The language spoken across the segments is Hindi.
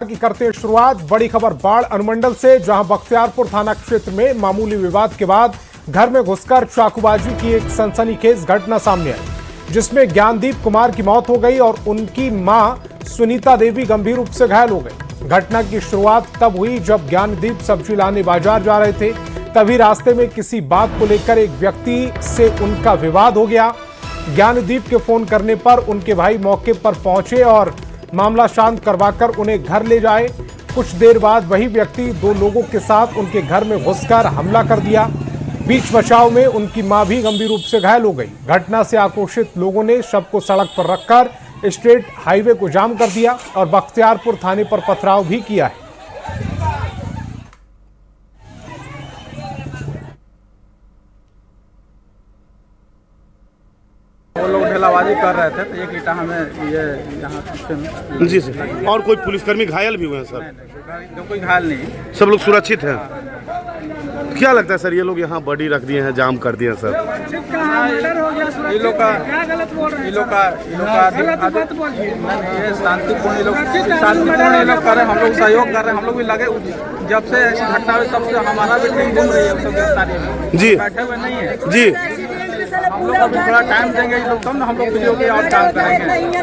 की करते हैं शुरुआत। बड़ी खबर बाढ़ अनुमंडल से, जहां बख्तियारपुर थाना क्षेत्र में मामूली विवाद के बाद घर में घुसकर चाकूबाजी की एक सनसनीखेज घटना सामने आई, जिसमें ज्ञानदीप कुमार की मौत हो गई और उनकी मां सुनीता देवी गंभीर रूप से घायल हो गई। घटना की शुरुआत तब हुई जब ज्ञानदीप सब्जी लाने बाजार जा रहे थे, तभी रास्ते में किसी बात को लेकर एक व्यक्ति से उनका विवाद हो गया। ज्ञानदीप के फोन करने पर उनके भाई मौके पर पहुंचे और मामला शांत करवाकर उन्हें घर ले जाए। कुछ देर बाद वही व्यक्ति दो लोगों के साथ उनके घर में घुसकर हमला कर दिया। बीच बचाव में उनकी मां भी गंभीर रूप से घायल हो गई। घटना से आक्रोशित लोगों ने शव को सड़क पर रखकर स्टेट हाईवे को जाम कर दिया और बख्तियारपुर थाने पर पथराव भी किया है। वो लोग ढेलाबाजी कर रहे थे तो एक ईटा हमें ये यहाँ जी सर। और कोई पुलिसकर्मी घायल भी हुए हैं सर? जो कोई घायल नहीं, सब लोग सुरक्षित हैं। क्या लगता है सर, ये लोग यहाँ बॉडी रख दिए हैं, जाम कर दिए हैं सर? ये लोग का ये शांतिपूर्ण ये लोग कर रहे हैं। हम लोग सहयोग कर रहे हैं। हम लोग भी लगे, जब से ऐसी घटना हुई तब से हमारा भी टीम घूम रही है सब गिरफ्तारी में। जी, बैठे हुए नहीं है जी। हम लोग अभी थोड़ा टाइम देंगे ये लोग, तब ना हम लोग वीडियो के और काम करेंगे।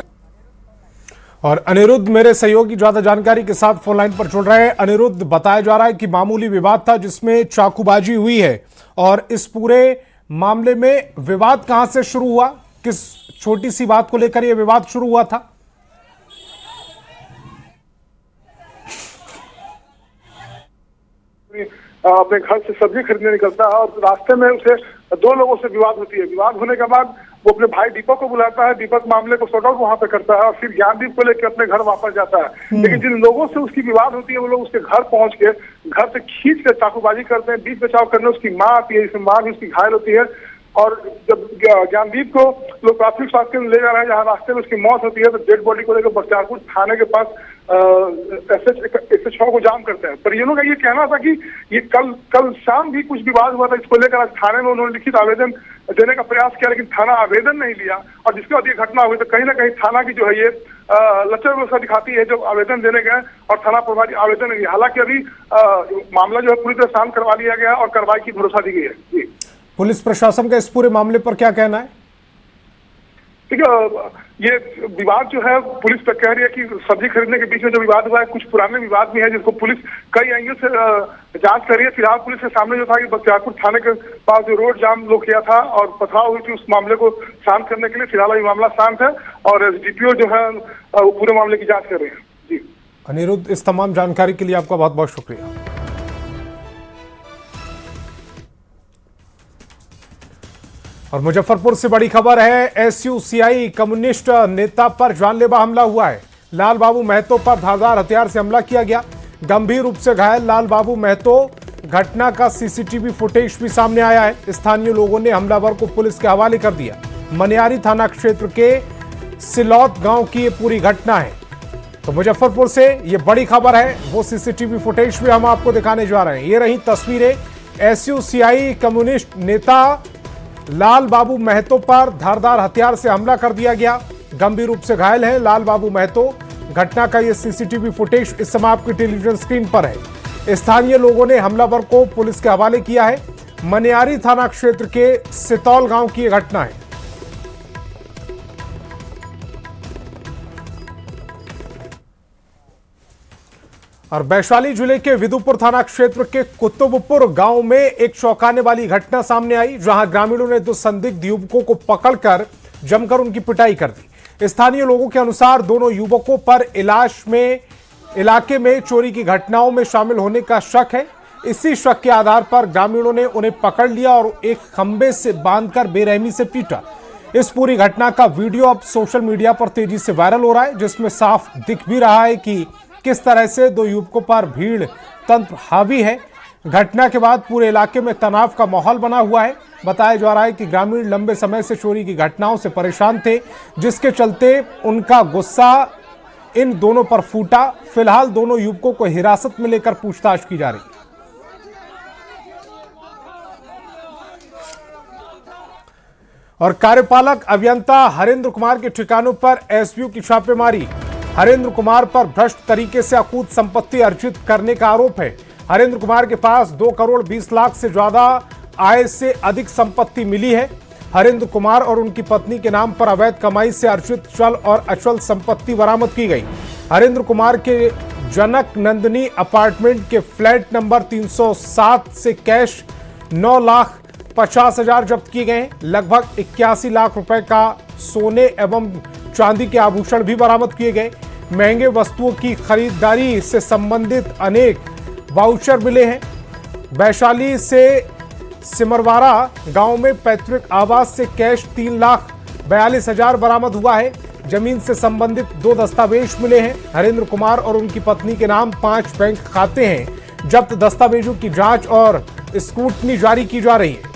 और अनिरुद्ध मेरे सहयोगी ज्यादा जानकारी के साथ फोन लाइन पर जुड़ रहे हैं। अनिरुद्ध, बताया जा रहा है कि मामूली विवाद था जिसमें चाकूबाजी हुई है, और इस पूरे मामले में विवाद कहां से शुरू हुआ? किस छोटी सी बात को लेकर यह विवाद शुरू हुआ था? अपने घर से सब्जी खरीदने निकलता है और रास्ते में उसे दो लोगों से विवाद होती है। विवाद होने के बाद वो अपने भाई दीपक को बुलाता है। दीपक मामले को सॉर्ट आउट वहां पे करता है और फिर ज्ञानदीप को लेकर अपने घर वापस जाता है। लेकिन जिन लोगों से उसकी विवाद होती है वो लोग उसके घर पहुंच के घर से खींच कर चाकूबाजी करते हैं। बीच बचाव करने उसकी माँ आती है, जिसमें माँ भी उसकी घायल होती है। और जब ज्ञानदीप को लोग प्राथमिक स्वास्थ्य केंद्र ले जा रहे हैं, जहाँ रास्ते में उसकी मौत होती है, तो डेड बॉडी को लेकर बख्तियारपुर थाने के पास SH6 को जाम करते हैं। परिजनों का ये कहना था कि ये कल शाम भी कुछ विवाद हुआ था, इसको लेकर आज थाने में उन्होंने लिखित आवेदन देने का प्रयास किया, लेकिन थाना आवेदन नहीं लिया। और जिसके बाद ये घटना हुई तो कहीं ना कहीं थाना की जो है ये लचर व्यवस्था दिखाती है। जब आवेदन देने गए और थाना प्रभारी आवेदन नहीं, हालांकि अभी मामला जो है पूरी तरह शांत करवा लिया गया और कार्रवाई की भरोसा दी गई है। जी, पुलिस प्रशासन का इस पूरे मामले पर क्या कहना है? ठीक है, ये विवाद जो है पुलिस तक कह रही है कि सब्जी खरीदने के बीच में जो विवाद हुआ है, कुछ पुराने विवाद भी है जिसको पुलिस कई एंगल से जांच कर रही है। फिलहाल पुलिस के सामने जो था कि बख्तियारपुर थाने के पास जो रोड जाम लोग किया था और पथराव हुई थी, उस मामले को शांत करने के लिए फिलहाल अभी मामला शांत है और SDPO जो है वो पूरे मामले की जाँच कर रहे हैं। जी अनिरुद्ध, इस तमाम जानकारी के लिए आपका बहुत बहुत शुक्रिया। और मुजफ्फरपुर से बड़ी खबर है, SUCI कम्युनिस्ट नेता पर जानलेवा हमला हुआ है। लाल बाबू महतो पर धारदार हथियार से हमला किया गया। गंभीर रूप से घायल लाल बाबू महतो, घटना का CCTV फुटेज भी सामने आया है। स्थानीय लोगों ने हमलावर को पुलिस के हवाले कर दिया। मनियारी थाना क्षेत्र के सिलौत गांव की ये पूरी घटना है। तो मुजफ्फरपुर से ये बड़ी खबर है, वो CCTV फुटेज भी हम आपको दिखाने जा रहे हैं। ये रही तस्वीरें, SUCI कम्युनिस्ट नेता लाल बाबू महतो पर धारदार हथियार से हमला कर दिया गया। गंभीर रूप से घायल है लाल बाबू महतो। घटना का यह CCTV फुटेज इस समय आपकी टेलीविजन स्क्रीन पर है। स्थानीय लोगों ने हमलावर को पुलिस के हवाले किया है। मनियारी थाना क्षेत्र के सितौल गांव की यह घटना है। और वैशाली जिले के विदुपुर थाना क्षेत्र के कुतुबपुर गांव में एक चौंकाने वाली घटना सामने आई, जहां ग्रामीणों ने दो संदिग्ध युवकों को पकड़कर जमकर उनकी पिटाई कर दी। स्थानीय लोगों के अनुसार दोनों युवकों पर इलाके में चोरी की घटनाओं में शामिल होने का शक है। इसी शक के आधार पर ग्रामीणों ने उन्हें पकड़ लिया और एक खंबे से बांधकर बेरहमी से पीटा। इस पूरी घटना का वीडियो अब सोशल मीडिया पर तेजी से वायरल हो रहा है, जिसमें साफ दिख भी रहा है कि किस तरह से दो युवकों पर भीड़ तंत्र हावी है। घटना के बाद पूरे इलाके में तनाव का माहौल बना हुआ है। बताया जा रहा है कि ग्रामीण लंबे समय से चोरी की घटनाओं से परेशान थे, जिसके चलते उनका गुस्सा इन दोनों पर फूटा। फिलहाल दोनों युवकों को हिरासत में लेकर पूछताछ की जा रही है। और कार्यपालक अभियंता हरेंद्र कुमार के ठिकानों पर एसपीओ की छापेमारी। हरेंद्र कुमार पर भ्रष्ट तरीके से अकूत संपत्ति अर्जित करने का आरोप है। हरेंद्र कुमार के पास 2 करोड़ 20 लाख से ज्यादा आय से अधिक संपत्ति मिली है। हरेंद्र कुमार और उनकी पत्नी के नाम पर अवैध कमाई से अर्जित चल और अचल संपत्ति बरामद की गई। हरेंद्र कुमार के जनक नंदिनी अपार्टमेंट के फ्लैट नंबर 307 से कैश 9,50,000 जब्त किए गए। लगभग 81 लाख रुपए का सोने एवं चांदी के आभूषण भी बरामद किए गए। महंगे वस्तुओं की खरीदारी से संबंधित अनेक वाउचर मिले हैं। वैशाली से सिमरवारा गांव में पैतृक आवास से कैश 3,42,000 बरामद हुआ है। जमीन से संबंधित 2 दस्तावेज मिले हैं। हरेंद्र कुमार और उनकी पत्नी के नाम 5 बैंक खाते हैं। जब्त दस्तावेजों की जांच और स्क्रूटनी जारी की जा रही है।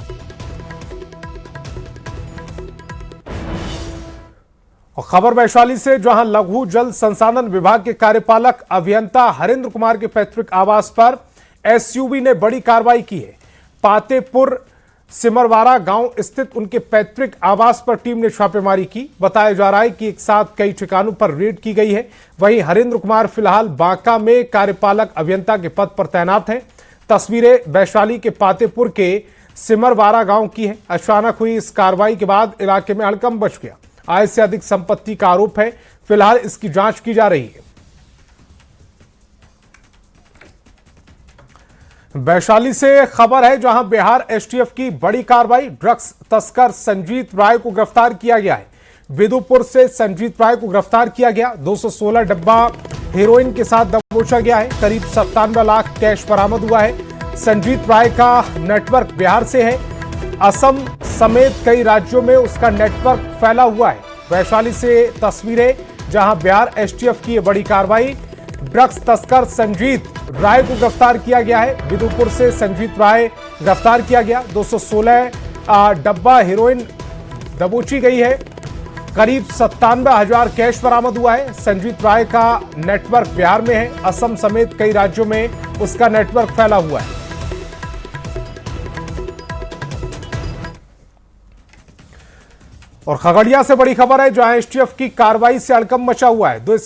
और खबर वैशाली से, जहां लघु जल संसाधन विभाग के कार्यपालक अभियंता हरेंद्र कुमार के पैतृक आवास पर एसयूवी ने बड़ी कार्रवाई की है। पातेपुर सिमरवारा गांव स्थित उनके पैतृक आवास पर टीम ने छापेमारी की। बताया जा रहा है कि एक साथ कई ठिकानों पर रेड की गई है। वहीं हरेंद्र कुमार फिलहाल बांका में कार्यपालक अभियंता के पद पर तैनात हैं। तस्वीरें वैशाली के पातेपुर के सिमरवारा गांव की है। अचानक हुई इस कार्रवाई के बाद इलाके में हड़कंप मच गया। आय से अधिक संपत्ति का आरोप है। फिलहाल इसकी जांच की जा रही है। वैशाली से खबर है, जहां बिहार एसटीएफ की बड़ी कार्रवाई। ड्रग्स तस्कर संजीत राय को गिरफ्तार किया गया है। विदुपुर से संजीत राय को गिरफ्तार किया गया। 216 डब्बा हेरोइन के साथ दबोचा गया है। करीब 97 लाख कैश बरामद हुआ है। संजीत राय का नेटवर्क बिहार से है। असम समेत कई राज्यों में उसका नेटवर्क फैला हुआ है। वैशाली से तस्वीरें, जहां बिहार एसटीएफ की ये बड़ी कार्रवाई। ड्रग्स तस्कर संजीत राय को गिरफ्तार किया गया है। विदुपुर से संजीत राय गिरफ्तार किया गया। 216 डब्बा हेरोइन दबोची गई है। करीब 97,000 कैश बरामद हुआ है। संजीत राय का नेटवर्क बिहार में है। असम समेत कई राज्यों में उसका नेटवर्क फैला हुआ है। और खगड़िया से बड़ी खबर है, जहां एसटीएफ की कार्रवाई से हड़कंप मचा हुआ है। 2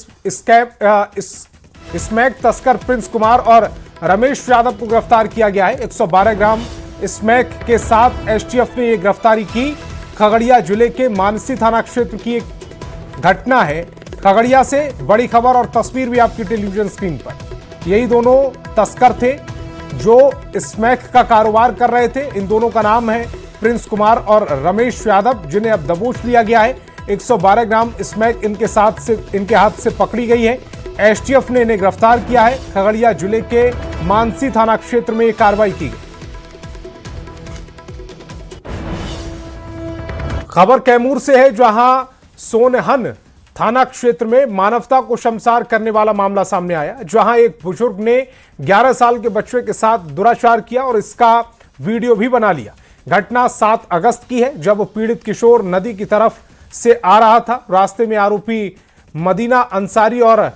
स्मैक तस्कर प्रिंस कुमार और रमेश यादव को गिरफ्तार किया गया है। 112 ग्राम स्मैक के साथ एसटीएफ ने यह गिरफ्तारी की। खगड़िया जिले के मानसी थाना क्षेत्र की एक घटना है। खगड़िया से बड़ी खबर और तस्वीर भी आपकी टेलीविजन स्क्रीन पर। यही दोनों तस्कर थे जो स्मैक का कारोबार कर रहे थे। इन दोनों का नाम है प्रिंस कुमार और रमेश यादव, जिन्हें अब दबोच लिया गया है। 112 ग्राम स्मैक इनके हाथ से पकड़ी गई है। एसटीएफ ने इन्हें गिरफ्तार किया है। खगड़िया जिले के मानसी थाना क्षेत्र में यह कार्रवाई की गई। खबर कैमूर से है, जहां सोनहन थाना क्षेत्र में मानवता को शर्मसार करने वाला मामला सामने आया। जहां एक बुजुर्ग ने 11 साल के बच्चे के साथ दुराचार किया और इसका वीडियो भी बना लिया। घटना 7 अगस्त की है, जब पीड़ित किशोर नदी की तरफ से आ रहा था। रास्ते में आरोपी मदीना अंसारी और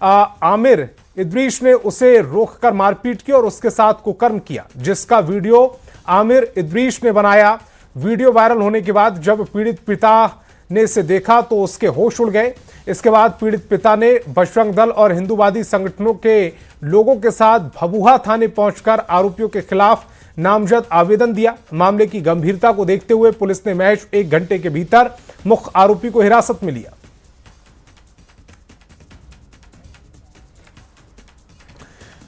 आमिर इद्रीश ने उसे रोककर मारपीट की और उसके साथ कुकर्म किया, जिसका वीडियो आमिर इद्रीश ने बनाया। वीडियो वायरल होने के बाद जब पीड़ित पिता ने इसे देखा तो उसके होश उड़ गए। इसके बाद पीड़ित पिता ने बजरंग दल और हिंदूवादी संगठनों के लोगों के साथ भभुआ थाने पहुंचकर आरोपियों के खिलाफ नामजद आवेदन दिया। मामले की गंभीरता को देखते हुए पुलिस ने महज 1 घंटे के भीतर मुख्य आरोपी को हिरासत में लिया।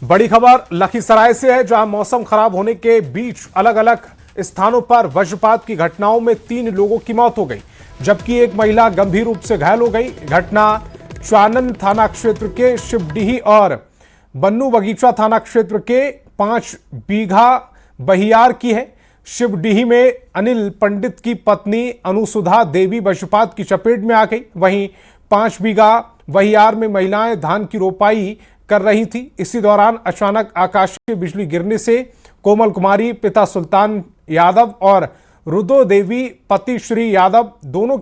बड़ी खबर लखीसराय से है, जहां मौसम खराब होने के बीच अलग अलग स्थानों पर वज्रपात की घटनाओं में 3 लोगों की मौत हो गई, जबकि एक महिला गंभीर रूप से घायल हो गई। घटना चानन थाना क्षेत्र के शिवडीही और बन्नू बगीचा थाना क्षेत्र के 5 बीघा बहियार की है। शिवडीही में अनिल पंडित की पत्नी अनुसुधा देवी वज्रपात की चपेट में आ गई। वहीं 5 बीघा बहियार में महिलाएं धान की रोपाई कर रही थी। इसी दौरान अचानक आकाशीय बिजली गिरने से कोमल कुमारी पिता सुल्तान यादव और रुदो देवी पति श्री यादव दोनों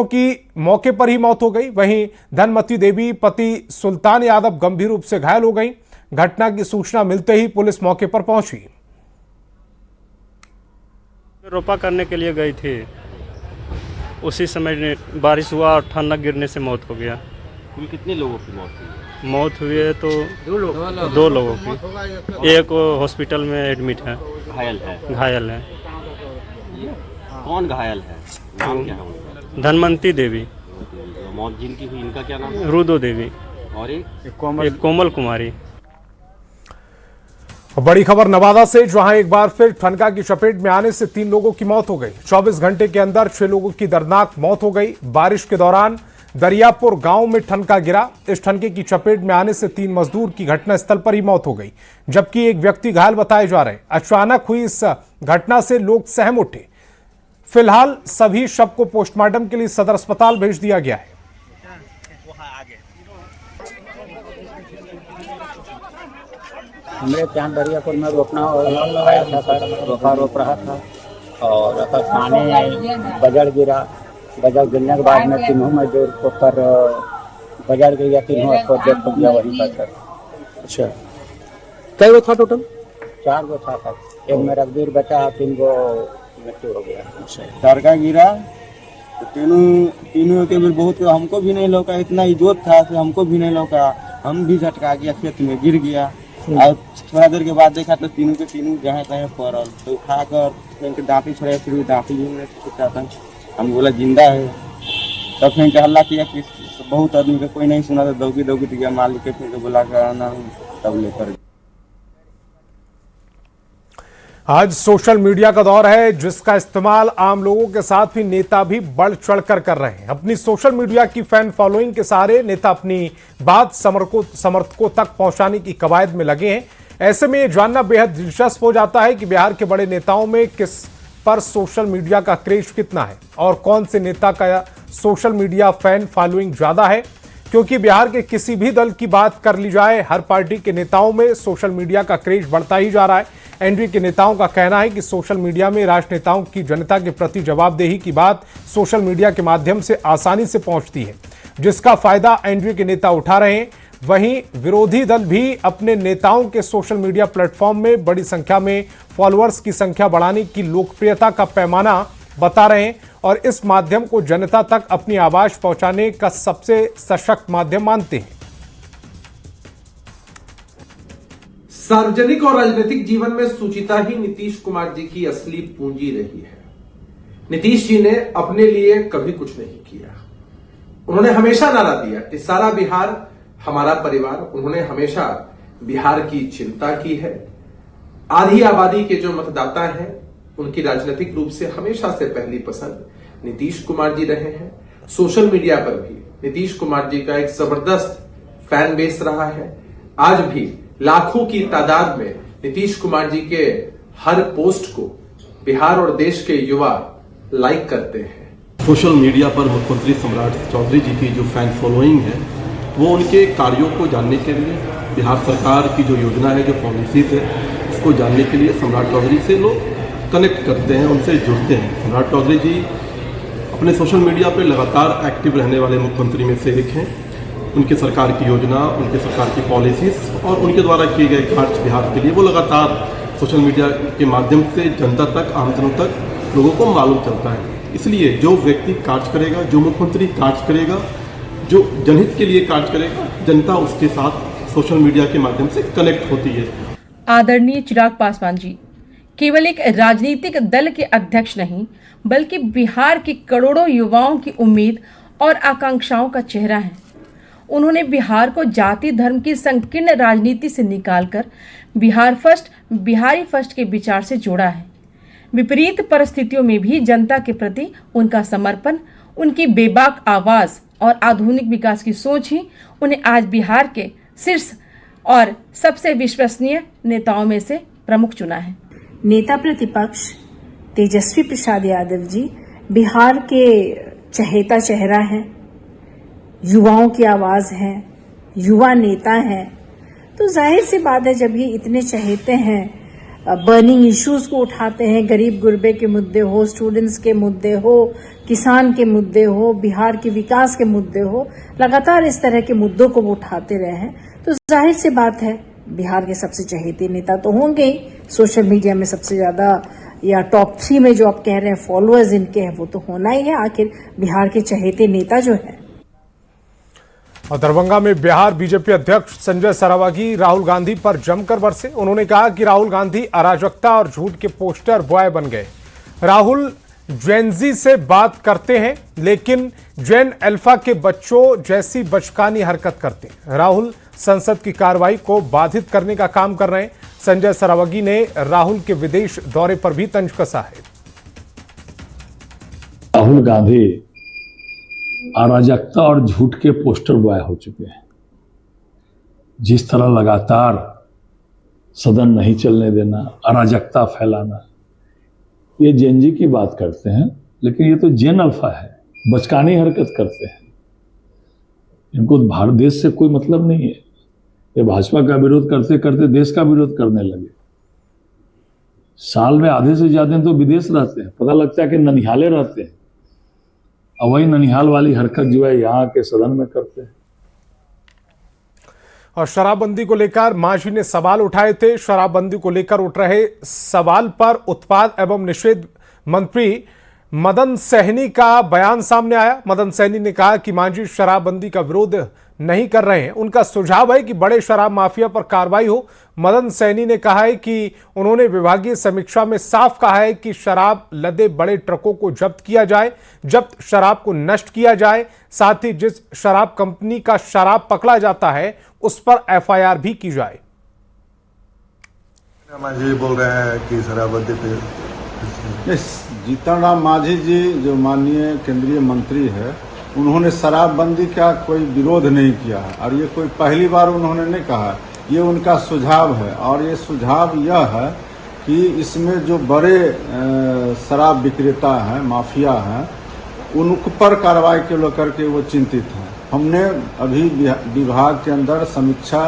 की मौके पर ही मौत हो गई। वहीं धनमती देवी पति सुल्तान यादव गंभीर रूप से घायल हो गई। घटना की सूचना मिलते ही पुलिस मौके पर पहुंची। रोपा करने के लिए गई थी, उसी समय बारिश हुआ और ठंडक गिरने से मौत हो गया। कुल कितने लोगों की मौत हुई है? मौत हुई है तो दो लोगों की, एक हॉस्पिटल में एडमिट है, घायल है। कौन घायल है? नाम क्या है उनका? धनवंती देवी। मौत जिनकी हुई इनका क्या नाम है? रुदो देवी और एक कोमल कुमारी। बड़ी खबर नवादा से, जहां एक बार फिर ठनका की चपेट में आने से 3 लोगों की मौत हो गई। 24 घंटे के अंदर 6 लोगों की दर्दनाक मौत हो गई। बारिश के दौरान दरियापुर गांव में ठनका गिरा। इस ठनके की चपेट में आने से 3 मजदूर की घटनास्थल पर ही मौत हो गई, जबकि एक व्यक्ति घायल बताए जा रहे हैं। अचानक हुई इस घटना से लोग सहम उठे। फिलहाल सभी शव को पोस्टमार्टम के लिए सदर अस्पताल भेज दिया गया है। हमरे चांद दरियापुर में रोपना आया था सर, रोपा रोप रहा था और पानी बजड़ गिरा। बजड़ गिरने के बाद में तीनों मजदूर को पर बजड़ गया, तीनों को डेथ हो गया वहीं पर सर। अच्छा, कई वो था टोटल? 4 गो था सर, एक में रघुवीर बचा, 3 गो मृत्यु हो गया। टरका गिरा तो तीनों के भी बहुत, हमको भी नहीं लौका, इतना इज्जत था कि हमको भी नहीं लौका। हम भी झटका गया, खेत में गिर गया और थोड़ा देर के बाद देखा तो तीनों के तीनों जहाँ तहाँ पड़ल। तो उठाकर दांती छोड़ा, फिर दांती भी छूटा था। हम बोला जिंदा है, तब फिर हल्ला किया कि बहुत आदमी का कोई नहीं सुना, तो दौगी गया मालिक के, फिर बोला कराना तब लेकर। आज सोशल मीडिया का दौर है, जिसका इस्तेमाल आम लोगों के साथ ही नेता भी बढ़ चढ़कर कर रहे हैं। अपनी सोशल मीडिया की फैन फॉलोइंग के सहारे नेता अपनी बात समर्थकों तक पहुंचाने की कवायद में लगे हैं। ऐसे में यह जानना बेहद दिलचस्प हो जाता है कि बिहार के बड़े नेताओं में किस पर सोशल मीडिया का क्रेज कितना है और कौन से नेता का सोशल मीडिया फैन फॉलोइंग ज्यादा है। क्योंकि बिहार के किसी भी दल की बात कर ली जाए, हर पार्टी के नेताओं में सोशल मीडिया का क्रेज बढ़ता ही जा रहा है। एनडीए के नेताओं का कहना है कि सोशल मीडिया में राजनेताओं की जनता के प्रति जवाबदेही की बात सोशल मीडिया के माध्यम से आसानी से पहुंचती है, जिसका फायदा एनडीए के नेता उठा रहे हैं। वहीं विरोधी दल भी अपने नेताओं के सोशल मीडिया प्लेटफॉर्म में बड़ी संख्या में फॉलोअर्स की संख्या बढ़ाने की लोकप्रियता का पैमाना बता रहे हैं और इस माध्यम को जनता तक अपनी आवाज पहुंचाने का सबसे सशक्त माध्यम मानते हैं। सार्वजनिक और राजनीतिक जीवन में सुचिता ही नीतीश कुमार जी की असली पूंजी रही है। नीतीश जी ने अपने लिए कभी कुछ नहीं किया। उन्होंने हमेशा नारा दिया कि सारा बिहार हमारा परिवार। उन्होंने हमेशा बिहार की चिंता की है। आधी आबादी के जो मतदाता हैं, उनकी राजनीतिक रूप से हमेशा से पहली पसंद नीतीश कुमार जी रहे हैं। सोशल मीडिया पर भी नीतीश कुमार जी का एक जबरदस्त फैन बेस रहा है। आज भी लाखों की तादाद में नीतीश कुमार जी के हर पोस्ट को बिहार और देश के युवा लाइक करते हैं। सोशल मीडिया पर मुख्यमंत्री सम्राट चौधरी जी की जो फैन फॉलोइंग है, वो उनके कार्यों को जानने के लिए, बिहार सरकार की जो योजना है, जो पॉलिसीज है, उसको जानने के लिए सम्राट चौधरी से लोग कनेक्ट करते हैं, उनसे जुड़ते हैं। सम्राट चौधरी जी अपने सोशल मीडिया पर लगातार एक्टिव रहने वाले मुख्यमंत्री में से एक हैं। उनकी सरकार की योजना, उनकी सरकार की पॉलिसीज और उनके द्वारा किए गए कार्य बिहार के लिए वो लगातार सोशल मीडिया के माध्यम से जनता तक, आमजनों तक लोगों को मालूम चलता है। इसलिए जो व्यक्ति कार्य करेगा, जो मुख्यमंत्री कार्य करेगा, जो जनहित के लिए कार्य करेगा, जनता उसके साथ सोशल मीडिया के माध्यम से कनेक्ट होती है। आदरणीय चिराग पासवान जी केवल एक राजनीतिक दल के अध्यक्ष नहीं, बल्कि बिहार के करोड़ों युवाओं की उम्मीद और आकांक्षाओं का चेहरा है। उन्होंने बिहार को जाति धर्म की संकीर्ण राजनीति से निकालकर बिहार फर्स्ट, बिहारी फर्स्ट के विचार से जोड़ा है। विपरीत परिस्थितियों में भी जनता के प्रति उनका समर्पण, उनकी बेबाक आवाज और आधुनिक विकास की सोच ही उन्हें आज बिहार के शीर्ष और सबसे विश्वसनीय नेताओं में से प्रमुख चुना है। नेता प्रतिपक्ष तेजस्वी प्रसाद यादव जी बिहार के चहेता चेहरा हैं, युवाओं की आवाज है, युवा नेता है। तो जाहिर सी बात है, जब ये इतने चहेते हैं, बर्निंग इश्यूज को उठाते हैं, गरीब गुरबे के मुद्दे हो, स्टूडेंट्स के मुद्दे हो, किसान के मुद्दे हो, बिहार के विकास के मुद्दे हो, लगातार इस तरह के मुद्दों को वो उठाते रहे हैं। तो जाहिर सी बात है, बिहार के सबसे चहेते नेता तो होंगे ही। सोशल मीडिया में सबसे ज्यादा या टॉप 3 में जो आप कह रहे हैं फॉलोअर्स इनके हैं, वो तो होना ही है। आखिर बिहार के चहेते नेता जो है। और दरभंगा में बिहार बीजेपी अध्यक्ष संजय सरावगी राहुल गांधी पर जमकर बरसे। उन्होंने कहा कि राहुल गांधी अराजकता और झूठ के पोस्टर बॉय बन गए। राहुल जेनजी से बात करते हैं लेकिन जेन अल्फा के बच्चों जैसी बचकानी हरकत करते हैं। राहुल संसद की कार्रवाई को बाधित करने का काम कर रहे हैं। संजय सरावगी ने राहुल के विदेश दौरे पर भी तंज कसा है। राहुल गांधी अराजकता और झूठ के पोस्टर बॉय हो चुके हैं। जिस तरह लगातार सदन नहीं चलने देना, अराजकता फैलाना, ये जेनजी की बात करते हैं लेकिन ये तो जेन अल्फा है, बचकानी हरकत करते हैं। इनको भारत देश से कोई मतलब नहीं है। ये भाजपा का विरोध करते करते देश का विरोध करने लगे। साल में आधे से ज्यादा तो विदेश रहते हैं, पता लगता है कि ननिहाले रहते हैं। और वही ननिहाल वाली हरकत जो है यहाँ के सदन में करते हैं। और शराबबंदी को लेकर मांझी ने सवाल उठाए थे। शराबबंदी को लेकर उठ रहे सवाल पर उत्पाद एवं निषेध मंत्री मदन सहनी का बयान सामने आया। मदन सहनी ने कहा कि मांझी शराबबंदी का विरोध नहीं कर रहे हैं, उनका सुझाव है कि बड़े शराब माफिया पर कार्रवाई हो। मदन सहनी ने कहा है कि उन्होंने विभागीय समीक्षा में साफ कहा है कि शराब लदे बड़े ट्रकों को जब्त किया जाए, जब्त शराब को नष्ट किया जाए। साथ ही जिस शराब कंपनी का शराब पकड़ा जाता है उस पर एफआईआर भी की जाए। मांझी बोल रहे हैं कि शराबबंदी पे जीतन राम मांझी जी जो माननीय केंद्रीय मंत्री है, उन्होंने शराबबंदी का कोई विरोध नहीं किया है और ये कोई पहली बार उन्होंने नहीं कहा। ये उनका सुझाव है और ये सुझाव यह है कि इसमें जो बड़े शराब विक्रेता हैं, माफिया हैं, उन पर कार्रवाई के लेकर के वो चिंतित हैं। हमने अभी विभाग के अंदर समीक्षा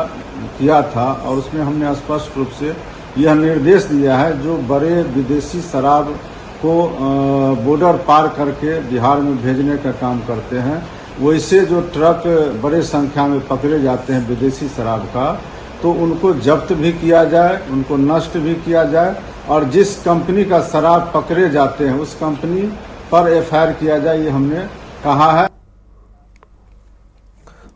किया था और उसमें हमने स्पष्ट रूप से यह निर्देश दिया है जो बड़े विदेशी शराब को बॉर्डर पार करके बिहार में भेजने का काम करते हैं, वैसे जो ट्रक बड़े संख्या में पकड़े जाते हैं विदेशी शराब का, तो उनको जब्त भी किया जाए, उनको नष्ट भी किया जाए और जिस कंपनी का शराब पकड़े जाते हैं उस कंपनी पर एफआईआर किया जाए, ये हमने कहा है।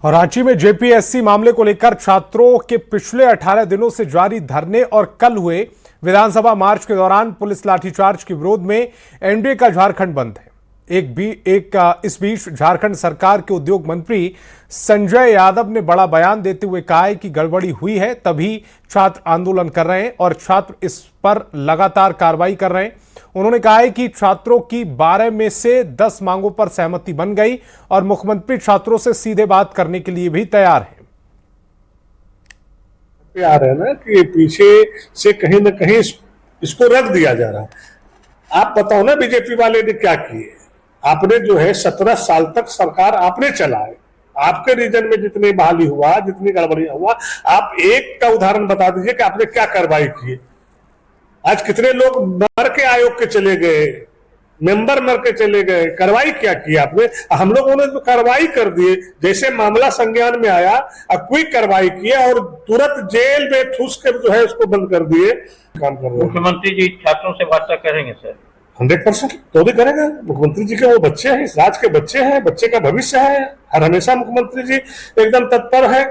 और रांची में जेपीएससी मामले को लेकर छात्रों के पिछले 18 दिनों से जारी धरने और कल हुए विधानसभा मार्च के दौरान पुलिस लाठीचार्ज के विरोध में एनडीए का झारखंड बंद है। इस बीच झारखंड सरकार के उद्योग मंत्री संजय यादव ने बड़ा बयान देते हुए कहा है कि गड़बड़ी हुई है तभी छात्र आंदोलन कर रहे हैं और छात्र इस पर लगातार कार्रवाई कर रहे हैं। उन्होंने कहा है कि छात्रों की 12 में से 10 मांगों पर सहमति बन गई और मुख्यमंत्री छात्रों से सीधे बात करने के लिए भी तैयार है। आ रहे हैं ना कि पीछे से कहीं ना कहीं इसको रख दिया जा रहा है। आप बताओ ना बीजेपी वाले ने क्या किए। आपने जो है 17 साल तक सरकार आपने चलाए, आपके रीजन में जितनी बहाली हुआ, जितनी गड़बड़ी हुआ, आप एक का उदाहरण बता दीजिए कि आपने क्या कार्रवाई की। आज कितने लोग मर के आयोग के चले गए, मेंबर मर के चले गए, कार्रवाई क्या की आपने? हम लोगों ने तो कार्रवाई कर दिए, जैसे मामला संज्ञान में आया क्विक कार्रवाई किया और तुरंत जेल में ठूस कर जो है उसको बंद कर दिए। काम कर रहे हैं। मुख्यमंत्री जी छात्रों से वार्ता करेंगे सर? 100% तो भी करेगा। मुख्यमंत्री जी के वो बच्चे हैं, इस राज्य के बच्चे हैं, बच्चे का भविष्य है। हर हमेशा मुख्यमंत्री जी एकदम तत्पर है